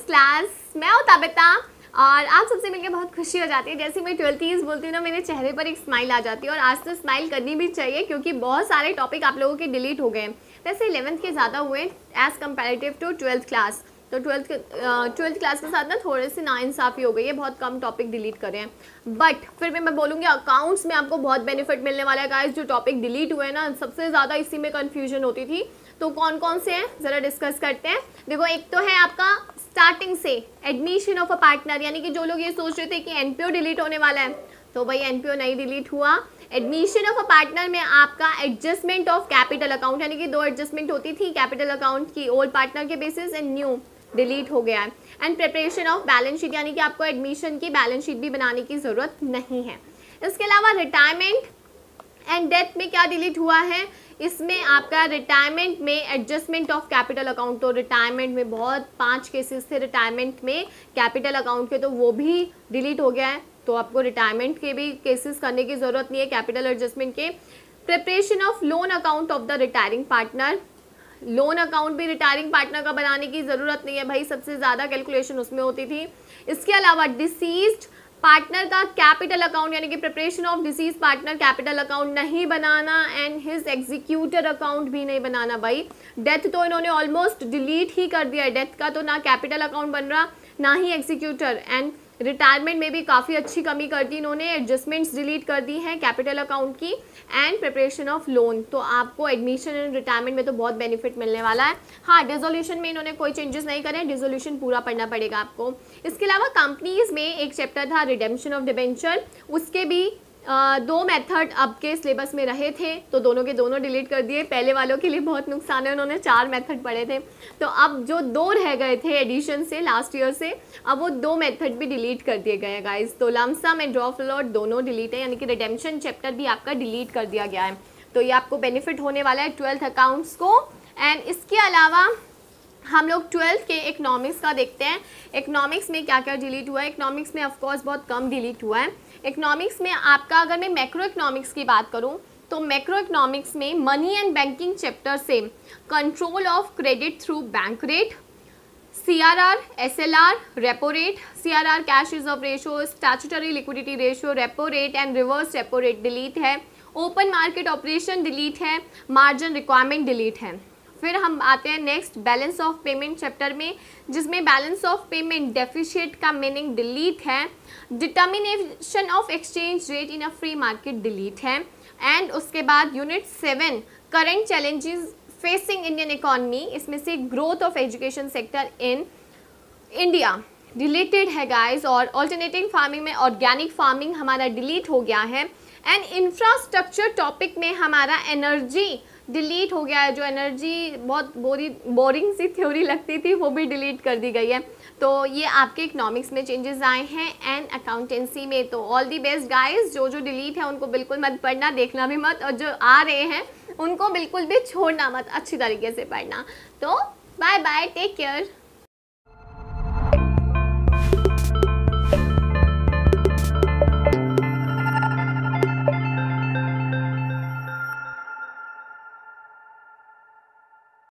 Class. मैं हूँ ताबिता और आप सबसे मिलकर बहुत खुशी हो जाती है। जैसे मैं 12th बोलती हूँ ना, मेरे चेहरे पर एक स्माइल आ जाती है और आज तो स्माइल करनी भी चाहिए क्योंकि बहुत सारे टॉपिक आप लोगों के डिलीट हो गए हैं। वैसे 11th के ज़्यादा हुए as comparative to 12th class, तो 12th क्लास के साथ ना थोड़े से नाइंसाफ़ी हो गई है, बहुत कम टॉपिक डिलीट करे हैं। बट फिर भी मैं बोलूँगी अकाउंट्स में आपको बहुत बेनिफिट मिलने वाला है गाइस। जो टॉपिक डिलीट हुए हैं ना, सबसे ज़्यादा इसी में कन्फ्यूजन होती थी। तो कौन कौन से हैं ज़रा डिस्कस करते हैं। देखो, एक तो है आपका स्टार्टिंग से एडमिशन ऑफ अ पार्टनर, यानी कि जो लोग ये सोच रहे थे कि एनपीओ डिलीट होने वाला है, तो भाई एनपीओ नहीं डिलीट हुआ। एडमिशन ऑफ अ पार्टनर में आपका एडजस्टमेंट ऑफ कैपिटल अकाउंट, यानी कि दो एडजस्टमेंट होती थी कैपिटल अकाउंट की, ओल्ड पार्टनर के बेसिस एंड न्यू, डिलीट हो गया है। And preparation of balance sheet, यानी कि आपको एडमिशन की बैलेंस शीट भी बनाने की ज़रूरत नहीं है। इसके अलावा रिटायरमेंट एंड डेथ में क्या डिलीट हुआ है, इसमें आपका रिटायरमेंट में एडजस्टमेंट ऑफ कैपिटल अकाउंट, तो रिटायरमेंट में बहुत 5 केसेस थे रिटायरमेंट में कैपिटल अकाउंट के, तो वो भी डिलीट हो गया है। तो आपको रिटायरमेंट के भी केसेस करने की ज़रूरत नहीं है कैपिटल एडजस्टमेंट के। Preparation of loan account of the retiring partner, loan account भी रिटायरिंग पार्टनर का बनाने की ज़रूरत नहीं है भाई, सबसे ज़्यादा कैलकुलेशन उसमें होती थी। इसके अलावा डिसीज्ड पार्टनर का कैपिटल अकाउंट, यानी कि preparation of disease partner capital account नहीं बनाना एंड हिज एग्जीक्यूटर अकाउंट भी नहीं बनाना भाई। डेथ तो इन्होंने ऑलमोस्ट डिलीट ही कर दिया है, डेथ का तो ना कैपिटल अकाउंट बन रहा ना ही एग्जीक्यूटर। एंड रिटायरमेंट में भी काफ़ी अच्छी कमी कर दी इन्होंने, एडजस्टमेंट्स डिलीट कर दी हैं कैपिटल अकाउंट की। एंड प्रिपरेशन ऑफ लोन, तो आपको एडमिशन एंड रिटायरमेंट में तो बहुत बेनिफिट मिलने वाला है। हाँ, डिसोल्यूशन में इन्होंने कोई चेंजेस नहीं करे, डिसोल्यूशन पूरा पढ़ना पड़ेगा आपको। इसके अलावा कंपनीज में एक चैप्टर था रिडेम्पशन ऑफ डिबेंचर, उसके भी 2 मेथड अब के सिलेबस में रहे थे, तो दोनों के दोनों डिलीट कर दिए। पहले वालों के लिए बहुत नुकसान है, उन्होंने 4 मेथड पढ़े थे, तो अब जो 2 रह गए थे एडिशन से लास्ट ईयर से, अब वो 2 मेथड भी डिलीट कर दिए गए हैं गाइस। तो lump sum and draw float दोनों डिलीट है, यानी कि रिडेम्पशन चैप्टर भी आपका डिलीट कर दिया गया है। तो ये आपको बेनिफिट होने वाला है 12th अकाउंट्स को। एंड इसके अलावा हम लोग 12th के इकोनॉमिक्स का देखते हैं। इकोनॉमिक्स में क्या क्या डिलीट हुआ है। इकोनॉमिक्स में ऑफकोर्स बहुत कम डिलीट हुआ है। इकोनॉमिक्स में आपका, अगर मैं मैक्रो इकोनॉमिक्स की बात करूं, तो मैक्रो इकोनॉमिक्स में मनी एंड बैंकिंग चैप्टर से control of credit through bank rate, CRR, SLR, repo rate, CRR cash reserve ratio, statutory liquidity ratio, repo rate and reverse repo rate delete है। Open market operation delete है। Margin requirement delete है। फिर हम आते हैं next balance of payment chapter में, जिसमें balance of payment deficit का मीनिंग डिलीट है। Determination of exchange rate in a free market delete है। एंड उसके बाद unit 7 current challenges facing Indian economy, इसमें से growth of education sector in India deleted है गाइस। और ऑल्टरनेटिव फार्मिंग में ऑर्गेनिक फार्मिंग हमारा डिलीट हो गया है। एंड इंफ्रास्ट्रक्चर टॉपिक में हमारा एनर्जी डिलीट हो गया है। जो एनर्जी बहुत बोरिंग सी थ्योरी लगती थी, वो भी डिलीट कर दी गई है। तो ये आपके इकोनॉमिक्स में चेंजेस आए हैं एंड अकाउंटेंसी में। तो ऑल दी बेस्ट गाइस, जो जो डिलीट है उनको बिल्कुल मत पढ़ना, देखना भी मत, और जो आ रहे हैं उनको बिल्कुल भी छोड़ना मत, अच्छी तरीके से पढ़ना। तो बाय बाय, टेक केयर।